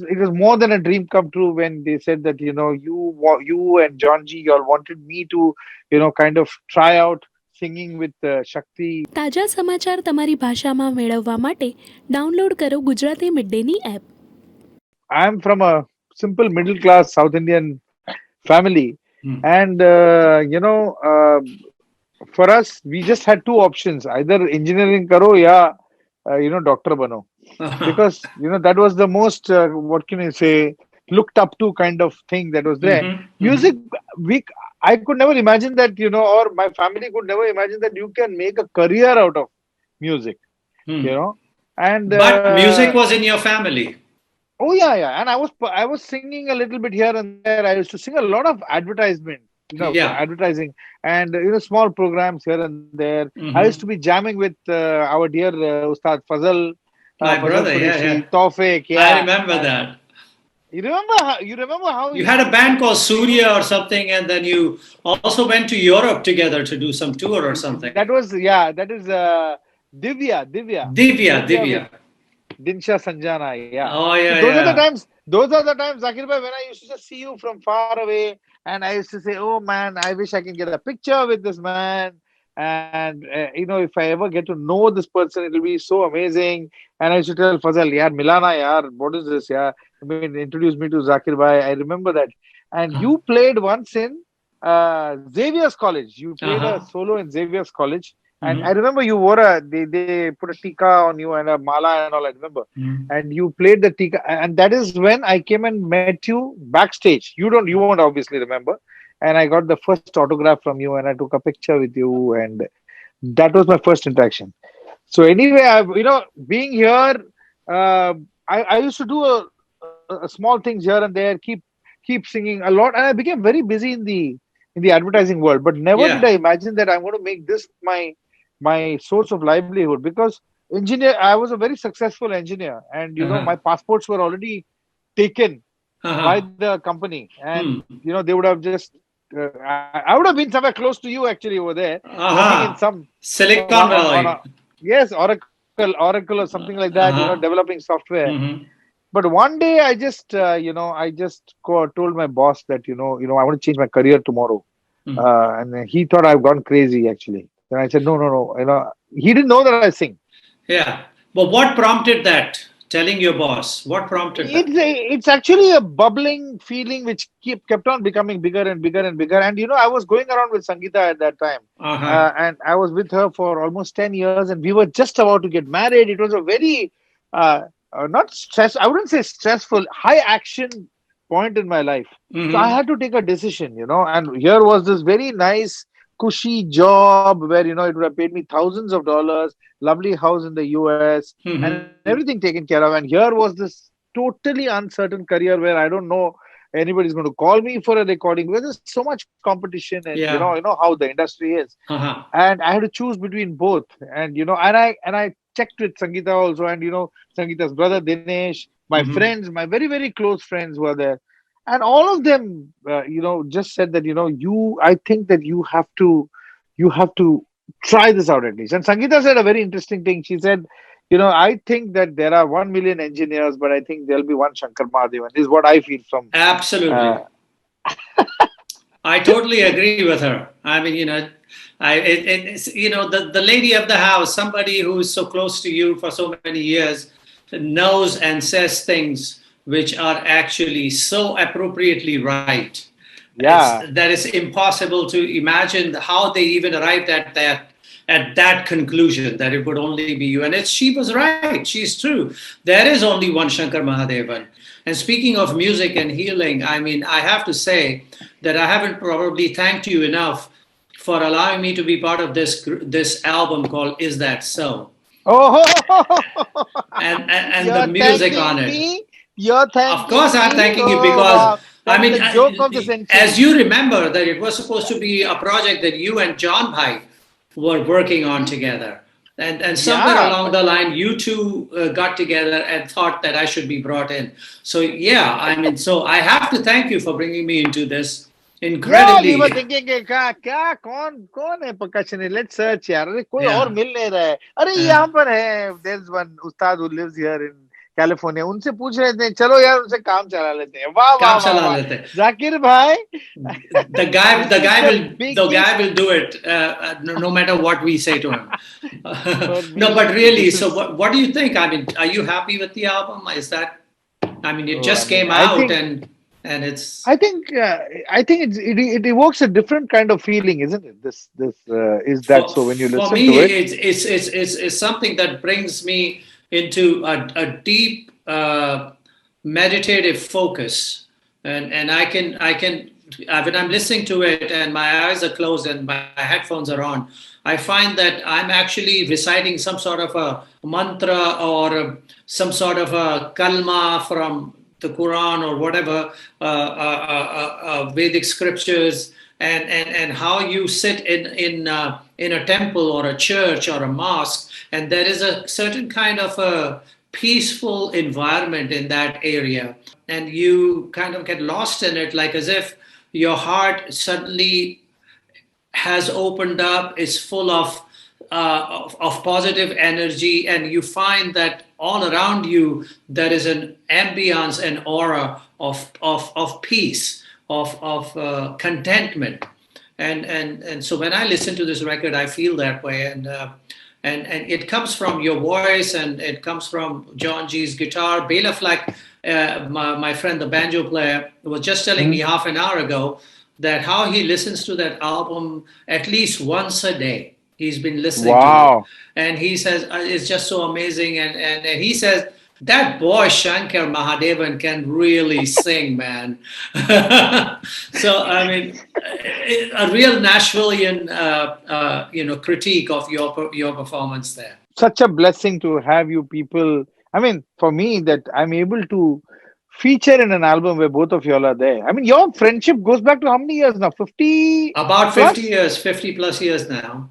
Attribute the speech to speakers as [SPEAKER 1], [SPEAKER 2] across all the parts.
[SPEAKER 1] it was more than a dream come true when they said that, you and John G, you all wanted me to, kind of try out singing with Shakti.
[SPEAKER 2] તાજા સમાચાર તમારી ભાષામાં મેળવવા માટે download કરો Gujarati mid Danny app.
[SPEAKER 1] I'm from a simple middle class South Indian family, and for us, we just had two options: either engineering karo ya, doctor bano. Because that was the most what can you say, looked up to kind of thing that was there. Music, we I could never imagine that, or my family could never imagine that you can make a career out of music, and
[SPEAKER 3] But music was in your family.
[SPEAKER 1] oh yeah, and I was singing a little bit here and there. I used to sing a lot of advertisement,
[SPEAKER 3] Yeah.
[SPEAKER 1] advertising, and small programs here and there. I used to be jamming with our dear Ustad
[SPEAKER 3] My brother,
[SPEAKER 1] Qureshi,
[SPEAKER 3] yeah.
[SPEAKER 1] Taufik,
[SPEAKER 3] I
[SPEAKER 1] yeah.
[SPEAKER 3] remember that.
[SPEAKER 1] You remember how
[SPEAKER 3] You had a band called Surya or something, and then you also went to Europe together to do some tour or something.
[SPEAKER 1] that is Divya
[SPEAKER 3] Divya.
[SPEAKER 1] with Dinsha Sanjana, yeah.
[SPEAKER 3] Oh,
[SPEAKER 1] So
[SPEAKER 3] yeah,
[SPEAKER 1] those are the times, Zakir bhai, when I used to just see you from far away, and I used to say, "Oh man, I wish I can get a picture with this man." And if I ever get to know this person, it'll be so amazing. And I used to tell Fazal, "Yaar, Milana, yaar, what is this? Yeah, I mean, introduce me to Zakir bhai." I remember that. And you played once in Xavier's College. You played a
[SPEAKER 3] Uh-huh.
[SPEAKER 1] solo in Xavier's College. And I remember you wore they put a tika on you and a mala and all, I remember. And you played the tika. And that is when I came and met you backstage. You won't obviously remember. And I got the first autograph from you and I took a picture with you. And that was my first interaction. So anyway, being here, I used to do a small things here and there, keep singing a lot. And I became very busy in the advertising world. But never did
[SPEAKER 3] Yeah.
[SPEAKER 1] I imagine that I'm going to make this my source of livelihood, because I was a very successful engineer, and my passports were already taken by
[SPEAKER 3] Uh-huh.
[SPEAKER 1] the company, and
[SPEAKER 3] Hmm.
[SPEAKER 1] they would have just I would have been somewhere close to you actually over there, working in
[SPEAKER 3] Uh-huh.
[SPEAKER 1] some
[SPEAKER 3] Silicon
[SPEAKER 1] on a
[SPEAKER 3] Valley.
[SPEAKER 1] yes, Oracle or something like that,
[SPEAKER 3] Uh-huh.
[SPEAKER 1] developing software.
[SPEAKER 3] Hmm.
[SPEAKER 1] But one day I just told my boss that I want to change my career tomorrow. And he thought I've gone crazy actually. And I said, no, no, no. He didn't know that I sing.
[SPEAKER 3] Yeah. But what prompted that? Telling your boss. What prompted that?
[SPEAKER 1] It's actually a bubbling feeling which kept on becoming bigger and bigger and bigger. And I was going around with Sangeeta at that time,
[SPEAKER 3] Uh-huh.
[SPEAKER 1] and I was with her for almost 10 years, and we were just about to get married. It was a very not stress. I wouldn't say stressful, high action point in my life. So I
[SPEAKER 3] Hmm.
[SPEAKER 1] had to take a decision, and here was this very nice, cushy job where, it would have paid me thousands of dollars, lovely house in the US, and
[SPEAKER 3] Hmm.
[SPEAKER 1] everything taken care of. And here was this totally uncertain career where I don't know anybody's going to call me for a recording, where there's so much competition, and
[SPEAKER 3] Yeah.
[SPEAKER 1] how the industry is.
[SPEAKER 3] Uh-huh.
[SPEAKER 1] And I had to choose between both. And and I checked with Sangeeta also, and Sangeeta's brother Dinesh, my
[SPEAKER 3] Hmm.
[SPEAKER 1] friends, my very, very close friends were there. And all of them just said that I think that you have to try this out at least. And Sangeeta said a very interesting thing. She said, I think that there are 1 million engineers, but I think there'll be one Shankar Mahadevan. This is what I feel from uh,
[SPEAKER 3] Absolutely. I totally agree with her. I mean, the lady of the house, somebody who is so close to you for so many years, knows and says things which are actually so appropriately right. It's
[SPEAKER 1] yeah.
[SPEAKER 3] that is impossible to imagine how they even arrived at that conclusion that it would only be you. And she was right. She's true. There is only one Shankar Mahadevan. And speaking of music and healing, I mean, I have to say that I haven't probably thanked you enough for allowing me to be part of this album called "Is That So,"
[SPEAKER 1] Oh,
[SPEAKER 3] and the
[SPEAKER 1] you're
[SPEAKER 3] music on
[SPEAKER 1] thanking
[SPEAKER 3] it.
[SPEAKER 1] me. You're
[SPEAKER 3] Of course,
[SPEAKER 1] thanking
[SPEAKER 3] I'm
[SPEAKER 1] me.
[SPEAKER 3] thanking you
[SPEAKER 1] Oh,
[SPEAKER 3] because
[SPEAKER 1] wow.
[SPEAKER 3] I
[SPEAKER 1] That is
[SPEAKER 3] mean,
[SPEAKER 1] the joke of the
[SPEAKER 3] as
[SPEAKER 1] century.
[SPEAKER 3] you remember, that it was supposed to be a project that you and John Bhai were working on
[SPEAKER 1] Mhm.
[SPEAKER 3] together, and somewhere
[SPEAKER 1] Yeah,
[SPEAKER 3] along the line, you two got together and thought that I should be brought in. So yeah, I mean, so I have to thank you for bringing me into this
[SPEAKER 1] yeah. We
[SPEAKER 3] incredibly.
[SPEAKER 1] were thinking कि क्या कौन है percussionist? Let's search यार. अरे कोई और
[SPEAKER 3] Yeah.
[SPEAKER 1] मिल नहीं रहा है. अरे
[SPEAKER 3] Uh,
[SPEAKER 1] यहाँ पर है. There's one Ustad who lives here California, उनसे पूछ रहे थे चलो यार उनसे काम चला लेते हैं. वाह वाह
[SPEAKER 3] काम
[SPEAKER 1] वाह
[SPEAKER 3] चला
[SPEAKER 1] वाह.
[SPEAKER 3] लेते.
[SPEAKER 1] Zakir bhai,
[SPEAKER 3] The guy,
[SPEAKER 1] this
[SPEAKER 3] the
[SPEAKER 1] is
[SPEAKER 3] guy
[SPEAKER 1] the
[SPEAKER 3] will, the guy
[SPEAKER 1] biggest
[SPEAKER 3] will do it, no matter what we say to him.
[SPEAKER 1] for
[SPEAKER 3] No, but
[SPEAKER 1] me.
[SPEAKER 3] really,
[SPEAKER 1] This
[SPEAKER 3] so
[SPEAKER 1] is
[SPEAKER 3] what do you think? I mean, are you happy with the album? Is that, I mean, it
[SPEAKER 1] oh, I
[SPEAKER 3] just
[SPEAKER 1] mean,
[SPEAKER 3] came out, and it's
[SPEAKER 1] I think it evokes a different kind of feeling, isn't it? This is that so when you
[SPEAKER 3] for
[SPEAKER 1] listen
[SPEAKER 3] me,
[SPEAKER 1] to it.
[SPEAKER 3] it's something that brings me into a deep meditative focus, and I can when I'm listening to it and my eyes are closed and my headphones are on, I find that I'm actually reciting some sort of a mantra or some sort of a kalma from the Quran or whatever Vedic scriptures, and how you sit in a temple or a church or a mosque, and there is a certain kind of a peaceful environment in that area, and you kind of get lost in it, like as if your heart suddenly has opened up, is full of positive energy, and you find that all around you there is an ambience and aura of peace, of contentment, and so when I listen to this record, I feel that way, and it comes from your voice, and it comes from John G's guitar. Bela Fleck, my friend, the banjo player, was just telling me
[SPEAKER 1] Hmm?
[SPEAKER 3] half an hour ago that how he listens to that album at least once a day. He's been listening to it,
[SPEAKER 1] Wow.
[SPEAKER 3] and he says it's just so amazing. And he says that boy Shankar Mahadevan can really sing, man. So I mean, a real Nashvilleian, critique of your performance there.
[SPEAKER 1] Such a blessing to have you people. I mean, for me, that I'm able to feature in an album where both of y'all are there. I mean, your friendship goes back to how many years now? 50
[SPEAKER 3] About 50
[SPEAKER 1] plus?
[SPEAKER 3] years, 50 plus years now.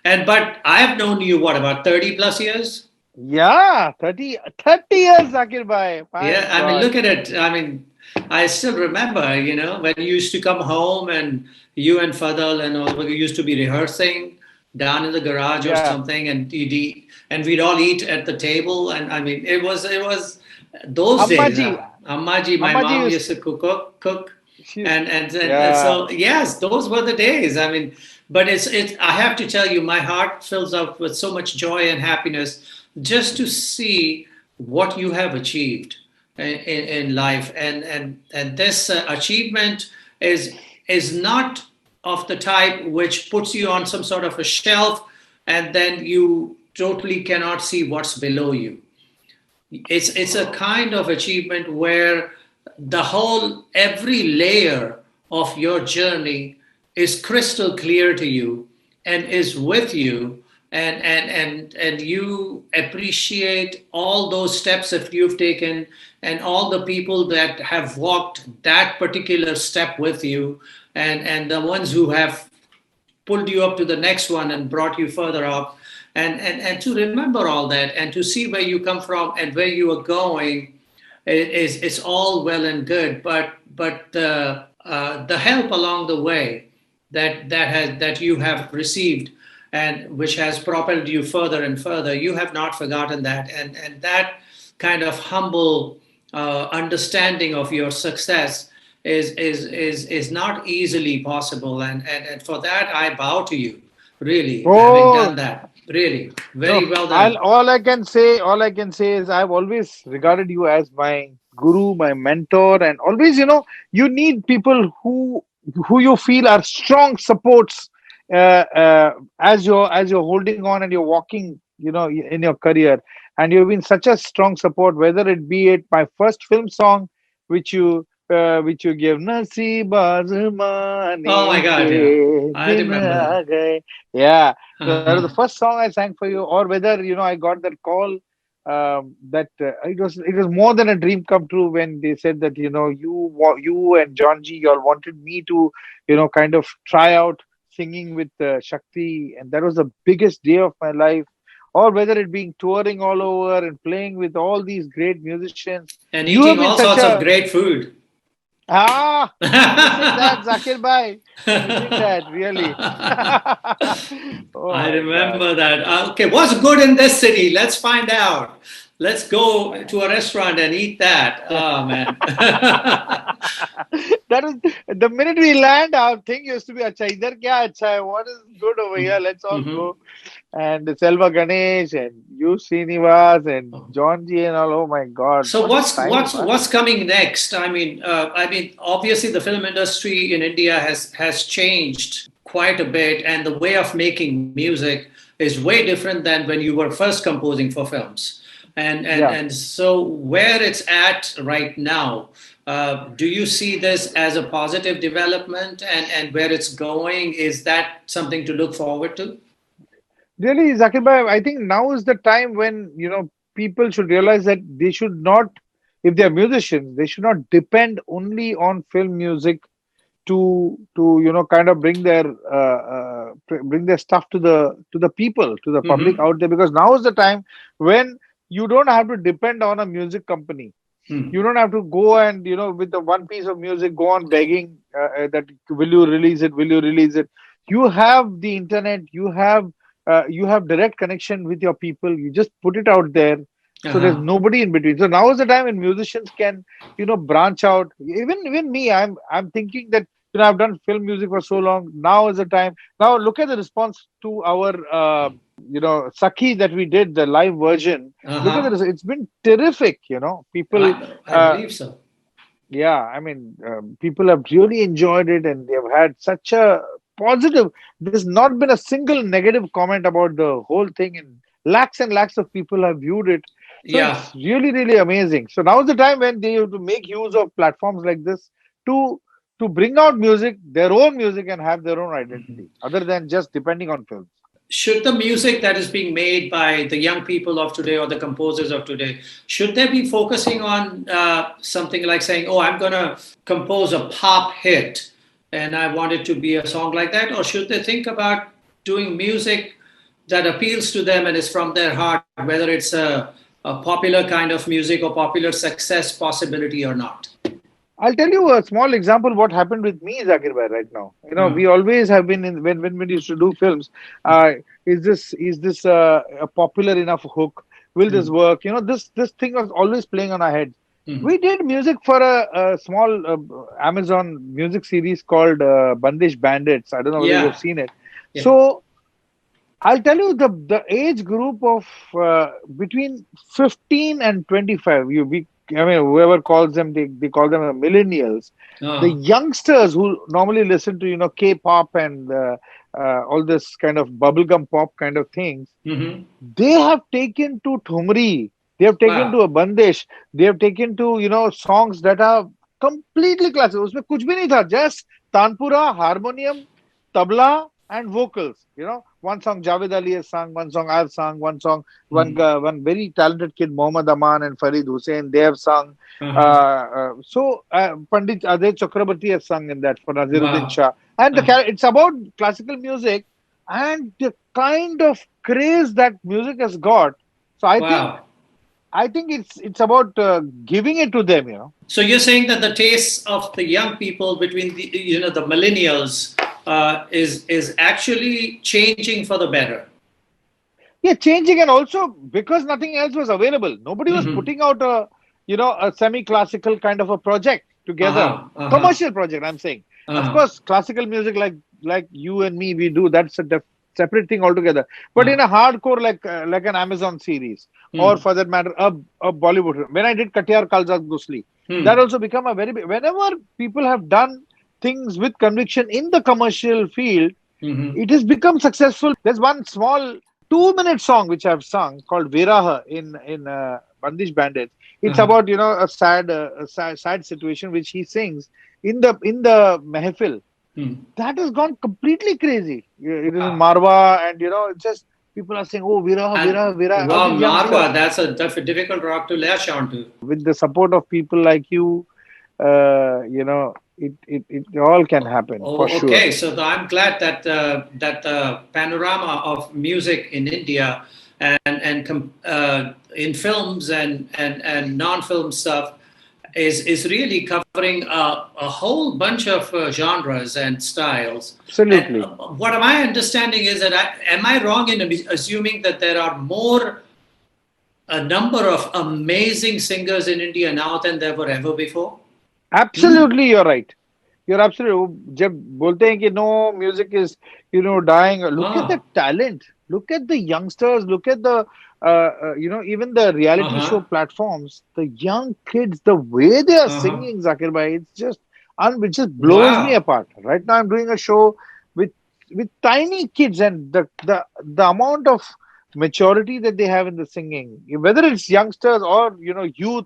[SPEAKER 3] And but I have known you what, about 30 plus years?
[SPEAKER 1] Yeah, 30 years, Zakir bhai. My
[SPEAKER 3] Yeah, I mean,
[SPEAKER 1] God.
[SPEAKER 3] look at it. I mean, I still remember, when you used to come home and you and Fadal and all, we used to be rehearsing down in the garage or
[SPEAKER 1] Yeah.
[SPEAKER 3] something, and and we'd all eat at the table. And I mean, it was those
[SPEAKER 1] Amma
[SPEAKER 3] days.
[SPEAKER 1] ji.
[SPEAKER 3] Ammaji, my
[SPEAKER 1] Amma ji
[SPEAKER 3] mom
[SPEAKER 1] used
[SPEAKER 3] used
[SPEAKER 1] to,
[SPEAKER 3] to cook,
[SPEAKER 1] she's,
[SPEAKER 3] and
[SPEAKER 1] yeah.
[SPEAKER 3] so yes, those were the days. I mean, but it's. I have to tell you, my heart fills up with so much joy and happiness just to see what you have achieved in life, and this achievement is not of the type which puts you on some sort of a shelf, and then you totally cannot see what's below you. It's a kind of achievement where the whole every layer of your journey is crystal clear to you and is with you, and you appreciate all those steps that you've taken, and all the people that have walked that particular step with you, and the ones who have pulled you up to the next one and brought you further up, and to remember all that and to see where you come from and where you are going is all well and good, but the help along the way that you have received, and which has propelled you further and further, you have not forgotten that, and that kind of humble understanding of your success is not easily possible, and for that I bow to you, really, having
[SPEAKER 1] Oh,
[SPEAKER 3] done that, really very
[SPEAKER 1] no.
[SPEAKER 3] well done.
[SPEAKER 1] All I can say is I've always regarded you as my guru, my mentor, and always, you need people who you feel are strong supports as you're holding on and you're walking, in your career. And you've been such a strong support, whether it be it my first film song, which you gave Nasib
[SPEAKER 3] Oh my
[SPEAKER 1] Azmane
[SPEAKER 3] god, yeah,
[SPEAKER 1] ke
[SPEAKER 3] I
[SPEAKER 1] din
[SPEAKER 3] remember that.
[SPEAKER 1] aa gaye. Yeah, so that was the
[SPEAKER 3] Uh-huh.
[SPEAKER 1] first song I sang for you, or whether I got that call, that it was more than a dream come true when they said that you and John G, you all wanted me to kind of try out singing with Shakti, and that was the biggest day of my life. Or whether it being touring all over and playing with all these great musicians,
[SPEAKER 3] And
[SPEAKER 1] you have
[SPEAKER 3] eating
[SPEAKER 1] been
[SPEAKER 3] all
[SPEAKER 1] such
[SPEAKER 3] sorts of
[SPEAKER 1] a
[SPEAKER 3] great food.
[SPEAKER 1] Ah, missing that, Zakir Bhai. Missing that, really. Oh
[SPEAKER 3] I
[SPEAKER 1] my God.
[SPEAKER 3] remember that. Okay, what's good in this city? Let's find out. Let's go to a restaurant and eat that. Oh man.
[SPEAKER 1] That was the minute we land, our thing used to be, Acha, idhar kya acha hai? What is good over here? Let's all
[SPEAKER 3] Mhm.
[SPEAKER 1] go. And Selva Ganesh and you Srinivas and John G and all. Oh my God,
[SPEAKER 3] So
[SPEAKER 1] what
[SPEAKER 3] what's
[SPEAKER 1] time,
[SPEAKER 3] what's
[SPEAKER 1] huh?
[SPEAKER 3] what's coming next? I mean, obviously the film industry in India has changed quite a bit, and the way of making music is way different than when you were first composing for films.
[SPEAKER 1] Yeah.
[SPEAKER 3] And so where it's at right now, do you see this as a positive development, and where it's going? Is that something to look forward to?
[SPEAKER 1] Really, Zakir Bhai, I think now is the time when, people should realize that they should not, if they are musicians, they should not depend only on film music to kind of bring their stuff to the people, to the public
[SPEAKER 3] Mm-hmm.
[SPEAKER 1] out there, because now is the time when you don't have to depend on a music company. You don't have to go and with the one piece of music go on begging that will you release it, will you release it. You have the internet, you have direct connection with your people. You just put it out there, so there's
[SPEAKER 3] Uh-huh.
[SPEAKER 1] nobody in between. So now is the time when musicians can branch out. Even me, I'm thinking that I've done film music for so long. Now is the time. Now look at the response to our Sakhi that we did, the live version. Look at
[SPEAKER 3] Uh-huh.
[SPEAKER 1] this. It's been terrific. People,
[SPEAKER 3] I
[SPEAKER 1] uh,
[SPEAKER 3] believe so.
[SPEAKER 1] yeah, I mean, people have really enjoyed it and they've had such a positive. There's not been a single negative comment about the whole thing, and lakhs of people have viewed it. So
[SPEAKER 3] Yeah.
[SPEAKER 1] it's really, really amazing. So now's the time when they have to make use of platforms like this to to bring out music, their own music, and have their own identity, other than just depending on films.
[SPEAKER 3] Should the music that is being made by the young people of today or the composers of today, should they be focusing on something like saying, oh, I'm going to compose a pop hit and I want it to be a song like that? Or should they think about doing music that appeals to them and is from their heart, whether it's a popular kind of music or popular success possibility or not?
[SPEAKER 1] I'll tell you a small example what happened with me, Zakir Bhai, right now.
[SPEAKER 3] Uh,
[SPEAKER 1] We always have been in when we used to do films. Is this a popular enough hook? Will this
[SPEAKER 3] mm,
[SPEAKER 1] work? This thing was always playing on our heads.
[SPEAKER 3] mm.
[SPEAKER 1] We did music for a small Amazon music series called Bandish Bandits. I don't know whether you've
[SPEAKER 3] Yeah,
[SPEAKER 1] seen it.
[SPEAKER 3] yeah.
[SPEAKER 1] So I'll tell you the age group of between 15 and 25. I mean, whoever calls them, they call them millennials. The
[SPEAKER 3] Oh,
[SPEAKER 1] youngsters who normally listen to K-pop and all this kind of bubblegum pop kind of things,
[SPEAKER 3] hmm.
[SPEAKER 1] they have taken to Thumri. They have taken to
[SPEAKER 3] Wow.
[SPEAKER 1] a Bandish. They have taken to songs that are completely classic. उसमें कुछ भी नहीं था. Just tanpura, harmonium, tabla, and vocals. One song Javed Ali has sung, one song I've sung, one song
[SPEAKER 3] Mm.
[SPEAKER 1] one very talented kid Mohammad Aman and Farid Hussain, they have sung.
[SPEAKER 3] Uh-huh.
[SPEAKER 1] Pandit Adhay Chakrabarti has sung in that for Naziruddin
[SPEAKER 3] Wow.
[SPEAKER 1] Shah, and
[SPEAKER 3] Uh,
[SPEAKER 1] it's about classical music and the kind of craze that music has got. So
[SPEAKER 3] wow.
[SPEAKER 1] I think it's about giving it to them.
[SPEAKER 3] So you're saying that the tastes of the young people between the millennials is actually changing for the better.
[SPEAKER 1] Yeah, changing, and also because nothing else was available. Nobody was
[SPEAKER 3] Mm-hmm.
[SPEAKER 1] putting out a semi-classical kind of a project together.
[SPEAKER 3] Uh-huh. Uh-huh.
[SPEAKER 1] Commercial project, I'm saying. Of
[SPEAKER 3] Uh-huh.
[SPEAKER 1] course, classical music like you and me, we do. That's a separate thing altogether. But in
[SPEAKER 3] Uh-huh.
[SPEAKER 1] a hardcore like an Amazon series, or
[SPEAKER 3] Hmm.
[SPEAKER 1] for that matter, a Bollywood. When I did Katiyar Kalzak Gusli, that
[SPEAKER 3] Hmm.
[SPEAKER 1] also become a very big. Whenever people have done things with conviction in the commercial field,
[SPEAKER 3] Mm-hmm.
[SPEAKER 1] it has become successful. There's one small 2-minute song which I've sung called Viraha in Bandish Bandits. It's
[SPEAKER 3] Uh-huh.
[SPEAKER 1] about a sad situation which he sings in the mehfil.
[SPEAKER 3] Hmm.
[SPEAKER 1] That has gone completely crazy. Yeah, it is in
[SPEAKER 3] Wow.
[SPEAKER 1] Marwa, and it's just people are saying, "Oh, Viraha,
[SPEAKER 3] And
[SPEAKER 1] Viraha, Viraha." All
[SPEAKER 3] wow,
[SPEAKER 1] these
[SPEAKER 3] Marwa,
[SPEAKER 1] youngsters,
[SPEAKER 3] that's a difficult rock to latch onto.
[SPEAKER 1] with the support of people like you, it all can happen for
[SPEAKER 3] Oh,
[SPEAKER 1] sure.
[SPEAKER 3] okay. So I'm glad that that the panorama of music in India in films and non-film stuff is really covering a whole bunch of genres and styles. And
[SPEAKER 1] Absolutely.
[SPEAKER 3] what my understanding is that am I wrong in assuming that there are more a number of amazing singers in India now than there were ever before?
[SPEAKER 1] Absolutely, you're right. You're absolutely. जब बोलते हैं कि no music is dying. Look at the
[SPEAKER 3] Oh,
[SPEAKER 1] talent. Look at the youngsters. Look at the even the reality show
[SPEAKER 3] uh-huh,
[SPEAKER 1] platforms. The young kids, the way they are
[SPEAKER 3] uh-huh.
[SPEAKER 1] singing, Zakir bhai, it's just it just blows me
[SPEAKER 3] Wow.
[SPEAKER 1] apart. Right now, I'm doing a show with tiny kids, and the amount of maturity that they have in the singing, whether it's youngsters or youth,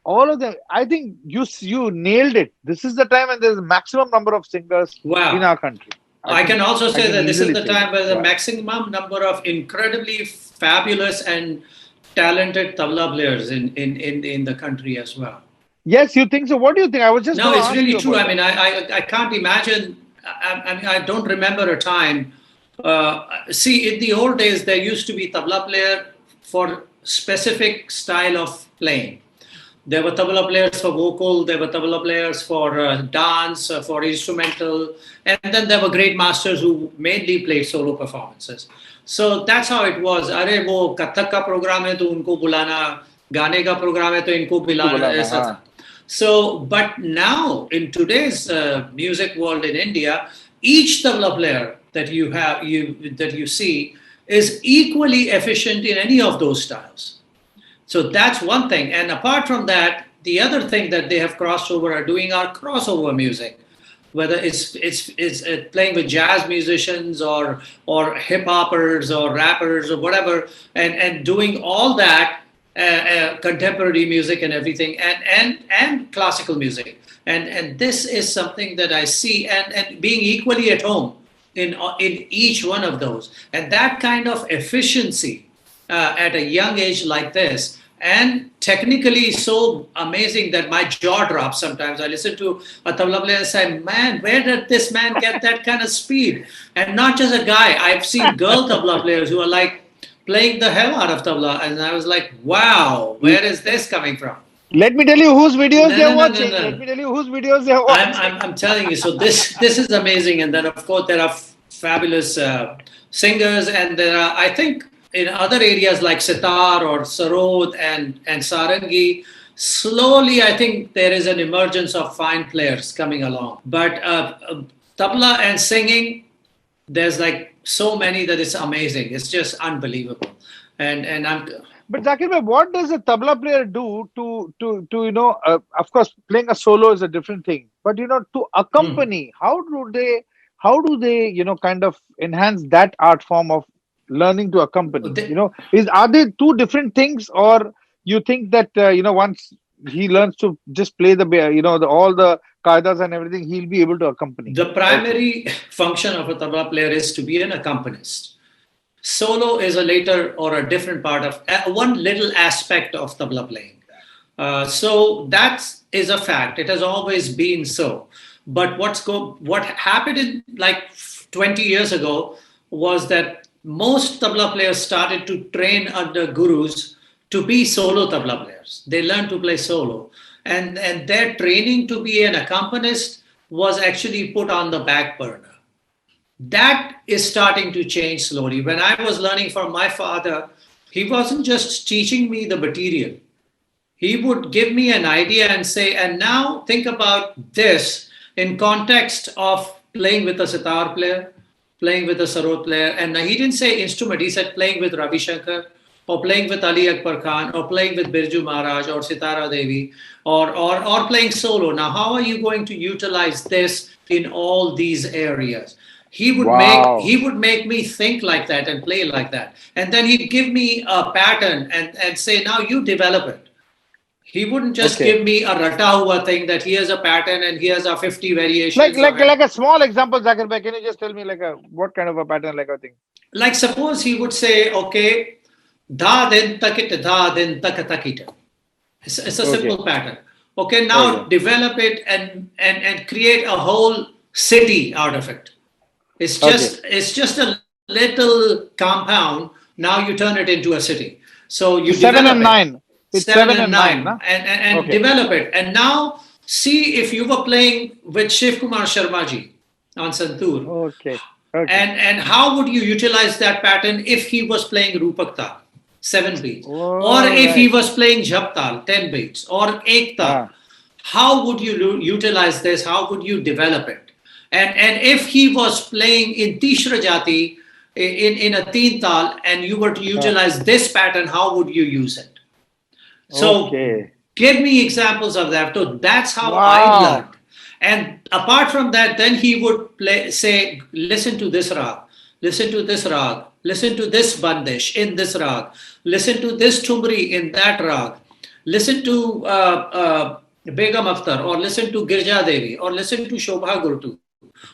[SPEAKER 1] all of them. I think you nailed it. This is the time, and there's a maximum number of singers in
[SPEAKER 3] Wow.
[SPEAKER 1] our country.
[SPEAKER 3] I can also
[SPEAKER 1] I
[SPEAKER 3] say
[SPEAKER 1] can
[SPEAKER 3] that this is
[SPEAKER 1] easily
[SPEAKER 3] the
[SPEAKER 1] say that.
[SPEAKER 3] time where the
[SPEAKER 1] Yeah.
[SPEAKER 3] maximum number of incredibly fabulous and talented tabla players in the country as well.
[SPEAKER 1] Yes, you think so? What do you think? I was just
[SPEAKER 3] No,
[SPEAKER 1] going to
[SPEAKER 3] it's
[SPEAKER 1] ask
[SPEAKER 3] really
[SPEAKER 1] you
[SPEAKER 3] true.
[SPEAKER 1] about
[SPEAKER 3] I
[SPEAKER 1] that.
[SPEAKER 3] mean, I can't imagine. I mean, I don't remember a time. See, in the old days, there used to be tabla player for specific style of playing. There were tabla players for vocal, there were tabla players for dance, for instrumental, and then there were great masters who mainly played solo performances. So that's how it was. अरे वो कथक का programme है तो उनको बुलाना, गाने का programme है तो इनको
[SPEAKER 1] इनको
[SPEAKER 3] बुलाना,
[SPEAKER 1] बुलाना,
[SPEAKER 3] ऐसा
[SPEAKER 1] हाँ.
[SPEAKER 3] था. So, but now in today's music world in India, each tabla player that you see is equally efficient in any of those styles. So that's one thing. And apart from that, the other thing that they have crossed over are doing our crossover music, whether it's playing with jazz musicians or hip hoppers or rappers or whatever, and doing all that contemporary music and everything, and classical music. And this is something that I see, and being equally at home in each one of those, and that kind of efficiency at a young age like this, and technically so amazing that my jaw drops sometimes. I listen to a tabla player and say, man, where did this man get that kind of speed? And not just a guy, I've seen girl tabla players who are like playing the hell out of tabla, and I was like, wow, where is this coming from?
[SPEAKER 1] Let me tell you whose videos
[SPEAKER 3] No,
[SPEAKER 1] they're
[SPEAKER 3] no, no, no,
[SPEAKER 1] watching. Let
[SPEAKER 3] no.
[SPEAKER 1] me tell you whose videos they're
[SPEAKER 3] I'm,
[SPEAKER 1] watching.
[SPEAKER 3] I'm, I'm telling you. So this is amazing, and then of course there are fabulous singers, and there are, I think, in other areas like sitar or sarod and sarangi. Slowly, I think there is an emergence of fine players coming along. But tabla and singing, there's like so many that it's amazing. It's just unbelievable, and I'm.
[SPEAKER 1] But Zakir bhai, what does a tabla player do to of course, playing a solo is a different thing, but to
[SPEAKER 3] Hmm.
[SPEAKER 1] accompany, how do they kind of enhance that art form of learning to accompany?
[SPEAKER 3] They,
[SPEAKER 1] Are they two different things, or you think that once he learns to just play all the kaidas and everything, he'll be able to accompany
[SPEAKER 3] the
[SPEAKER 1] also?
[SPEAKER 3] primary function of a tabla player is to be an accompanist. Solo is a later or a different part of one little aspect of tabla playing. So that is a fact. It has always been so. But what happened in like 20 years ago was that most tabla players started to train under gurus to be solo tabla players. They learned to play solo. And their training to be an accompanist was actually put on the back burner. That is starting to change slowly. When I was learning from my father, he wasn't just teaching me the material. He would give me an idea and say, and now think about this in context of playing with a sitar player, playing with a sarod player. And he didn't say instrument, he said playing with Ravi Shankar, or playing with Ali Akbar Khan, or playing with Birju Maharaj, or Sitara Devi, or playing solo. Now, how are you going to utilize this in all these areas?
[SPEAKER 1] Wow.
[SPEAKER 3] He would make me think like that and play like that. And then he'd give me a pattern and say, now you develop it. He wouldn't just
[SPEAKER 1] Okay.
[SPEAKER 3] give me a rata hua thing that here's a pattern and here's a 50
[SPEAKER 1] Like
[SPEAKER 3] variations of
[SPEAKER 1] like
[SPEAKER 3] it.
[SPEAKER 1] like a small example, Zakir bhai. Can you just tell me like a what kind of a pattern, like a thing?
[SPEAKER 3] Like suppose he would say, okay, da din takit, da din takatakita. It's a
[SPEAKER 1] Okay.
[SPEAKER 3] simple pattern. Okay, now
[SPEAKER 1] Okay.
[SPEAKER 3] develop it and create a whole city out of it.
[SPEAKER 1] Okay.
[SPEAKER 3] It's just a little compound. Now you turn it into a city. So
[SPEAKER 1] So
[SPEAKER 3] you
[SPEAKER 1] seven
[SPEAKER 3] develop
[SPEAKER 1] and
[SPEAKER 3] it.
[SPEAKER 1] nine. It's
[SPEAKER 3] 7
[SPEAKER 1] seven
[SPEAKER 3] and
[SPEAKER 1] and nine,
[SPEAKER 3] 9,
[SPEAKER 1] na?
[SPEAKER 3] and
[SPEAKER 1] Okay.
[SPEAKER 3] develop it. And now see if you were playing with Shiv Kumar Sharma ji on Santoor,
[SPEAKER 1] Okay. Okay.
[SPEAKER 3] and how would you utilize that pattern if he was playing Rupak Tal, 7 beats, or
[SPEAKER 1] All
[SPEAKER 3] if he
[SPEAKER 1] right.
[SPEAKER 3] was playing Jhap Tal, 10 beats, or Ek Tal?
[SPEAKER 1] Ah,
[SPEAKER 3] How would you utilize this? How would you develop it? And if he was playing in Tishra Jati, in a Teen Tal, and you were to
[SPEAKER 1] ah.
[SPEAKER 3] utilize this pattern, how would you use it? So
[SPEAKER 1] Okay.
[SPEAKER 3] give me examples of that. So that's how I
[SPEAKER 1] Wow.
[SPEAKER 3] learned. And apart from that, then he would play, say, listen to this rag, listen to this rag, listen to this bandish in this rag, listen to this tumri in that rag, listen to Begum Akhtar, or listen to Girja Devi, or listen to Shobha Gurtu,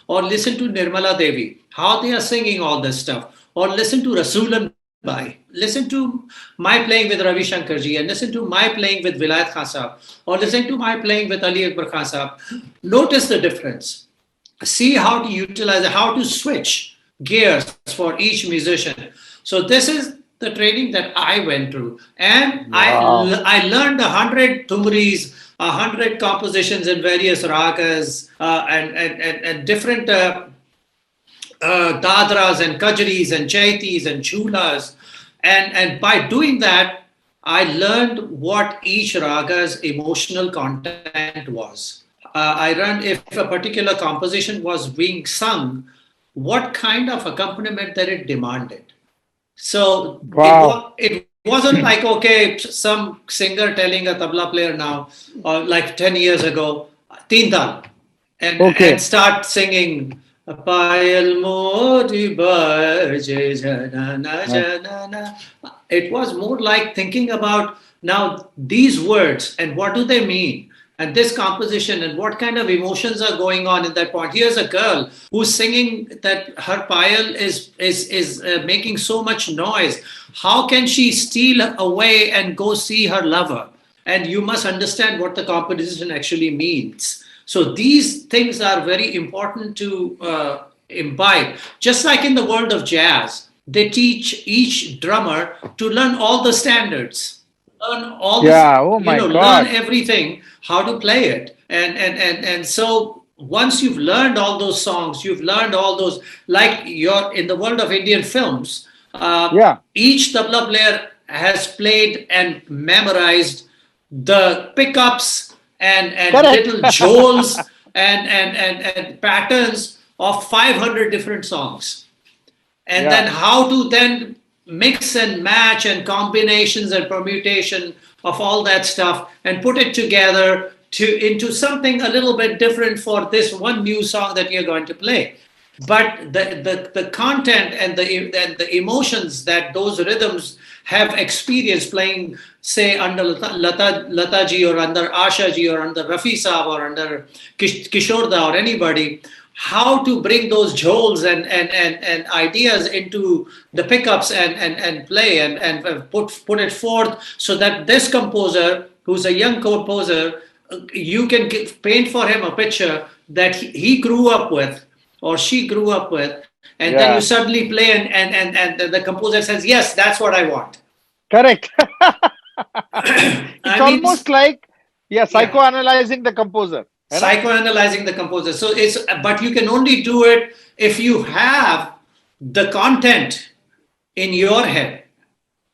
[SPEAKER 3] or listen to Nirmala Devi, how they are singing all this stuff, or listen to Rasulan Bai, listen to my playing with Ravi Shankar ji, and listen to my playing with Vilayat Khan Sahab, or listen to my playing with Ali Akbar Khan Sahab. Notice the difference. See how to utilize, how to switch gears for each musician. So this is the training that I went through, and
[SPEAKER 1] Wow.
[SPEAKER 3] I learned 100 tumris, 100 compositions in various ragas, and different dadras and kajris and chaitis and chulas. And by doing that, I learned what each raga's emotional content was. I learned if a particular composition was being sung, what kind of accompaniment that it demanded. So
[SPEAKER 1] Wow.
[SPEAKER 3] it wasn't like, okay, some singer telling a tabla player now, or like 10 years ago, teen tal, and
[SPEAKER 1] Okay.
[SPEAKER 3] start singing Payal Modi Barje Janana
[SPEAKER 1] Ah,
[SPEAKER 3] Janana. It was more like thinking about now these words and what do they mean, and this composition and what kind of emotions are going on in that point. Here's a girl who's singing that her payal is making so much noise. How can she steal away and go see her lover? And you must understand what the composition actually means. So these things are very important to imbibe. Just like in the world of jazz, they teach each drummer to learn all the standards, learn all this,
[SPEAKER 1] yeah. Oh my
[SPEAKER 3] learn
[SPEAKER 1] God.
[SPEAKER 3] everything, how to play it. And so once you've learned all those songs, you've learned all those, like you're in the world of Indian films,
[SPEAKER 1] Yeah.
[SPEAKER 3] each tabla player has played and memorized the pickups and
[SPEAKER 1] Correct.
[SPEAKER 3] little jhols and patterns of 500 different songs, and then
[SPEAKER 1] Yeah.
[SPEAKER 3] how to then mix and match and combinations and permutation of all that stuff and put it together to into something a little bit different for this one new song that you're going to play. But the content and the emotions that those rhythms have experienced playing, say under Lata ji, or under Asha ji, or under Rafi Saab, or under Kishorda, or anybody, how to bring those jholes and ideas into the pickups and play and put it forth, so that this composer, who's a young composer, you can paint for him a picture that he grew up with or she grew up with, and then you
[SPEAKER 1] Yeah.
[SPEAKER 3] suddenly play, and the composer says, yes, that's what I want.
[SPEAKER 1] Correct. It's
[SPEAKER 3] I mean,
[SPEAKER 1] almost like, yeah,
[SPEAKER 3] yeah,
[SPEAKER 1] psychoanalyzing the composer. है ना?
[SPEAKER 3] psychoanalyzing the composer. So it's, but you can only do it if you have the content in your head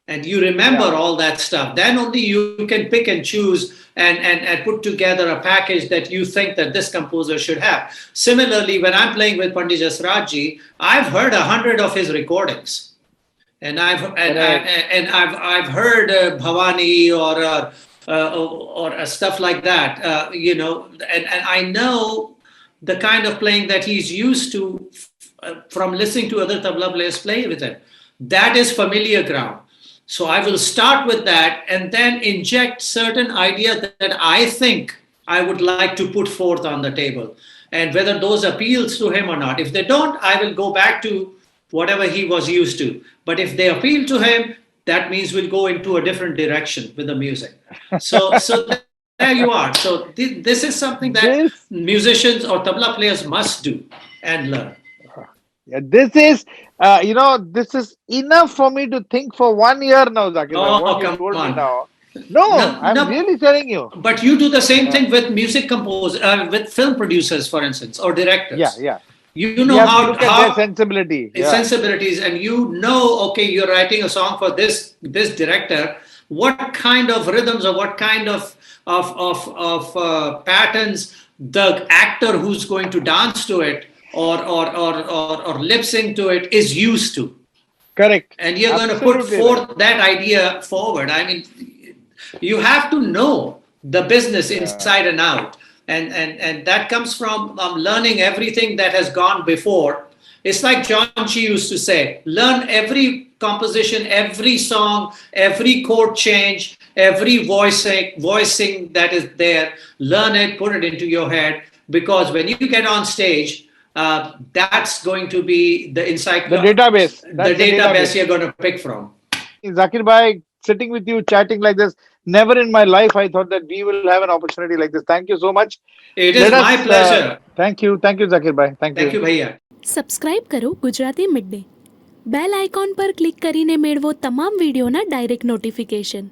[SPEAKER 3] and you remember
[SPEAKER 1] Yeah.
[SPEAKER 3] all that stuff. Then only you can pick and choose and put together a package that you think that this composer should have. Similarly, when I'm playing with Pandit Jasraj ji, I've heard 100 of his recordings, and
[SPEAKER 1] Correct.
[SPEAKER 3] I've heard Bhavani or stuff like that, and I know the kind of playing that he's used to from listening to other tabla players play with it. That is familiar ground. So I will start with that and then inject certain ideas that I think I would like to put forth on the table, and whether those appeals to him or not. If they don't, I will go back to whatever he was used to. But if they appeal to him, that means we'll go into a different direction with the music. So there you are. So this is something that
[SPEAKER 1] This,
[SPEAKER 3] musicians or tabla players must do and learn.
[SPEAKER 1] yeah, this is, this is enough for me to think for 1 year now, Zakir bhai.
[SPEAKER 3] Oh,
[SPEAKER 1] What you
[SPEAKER 3] come
[SPEAKER 1] told me
[SPEAKER 3] on.
[SPEAKER 1] now. No,
[SPEAKER 3] No,
[SPEAKER 1] I'm
[SPEAKER 3] no,
[SPEAKER 1] really telling you.
[SPEAKER 3] but you do the same
[SPEAKER 1] Yeah,
[SPEAKER 3] thing with music composers, with film producers, for instance, or directors.
[SPEAKER 1] yeah, yeah.
[SPEAKER 3] You
[SPEAKER 1] We
[SPEAKER 3] know
[SPEAKER 1] have to look at
[SPEAKER 3] how
[SPEAKER 1] their sensibility. Yeah,
[SPEAKER 3] sensibilities, and you know, okay, you're writing a song for this director. What kind of rhythms or what kind of patterns the actor who's going to dance to it or lip sync to it is used to,
[SPEAKER 1] correct.
[SPEAKER 3] and you're going to put
[SPEAKER 1] Absolutely right.
[SPEAKER 3] forth that idea forward. I mean, you have to know the business
[SPEAKER 1] Yeah.
[SPEAKER 3] inside and out, and that comes from learning everything that has gone before. It's like John Chi used to say, learn every composition, every song, every chord change, every voicing that is there. Learn it, put it into your head, because when you get on stage, that's going to be the
[SPEAKER 1] The database.
[SPEAKER 3] the
[SPEAKER 1] That's the
[SPEAKER 3] database
[SPEAKER 1] database.
[SPEAKER 3] you're going to pick from.
[SPEAKER 1] Zakir bhai, sitting with you, chatting like this. Never in my life I thought that we will have an opportunity like this. Thank you so much.
[SPEAKER 3] It
[SPEAKER 1] Let
[SPEAKER 3] is my
[SPEAKER 1] us.
[SPEAKER 3] pleasure.
[SPEAKER 1] Thank you, Zakir bhai. Thank
[SPEAKER 3] Thank
[SPEAKER 1] you.
[SPEAKER 3] you, Bhaiya.
[SPEAKER 2] Subscribe કરો Gujarati mid day. Bell icon પર click કરીને મેળવો તમામ વિડીયોના direct notification.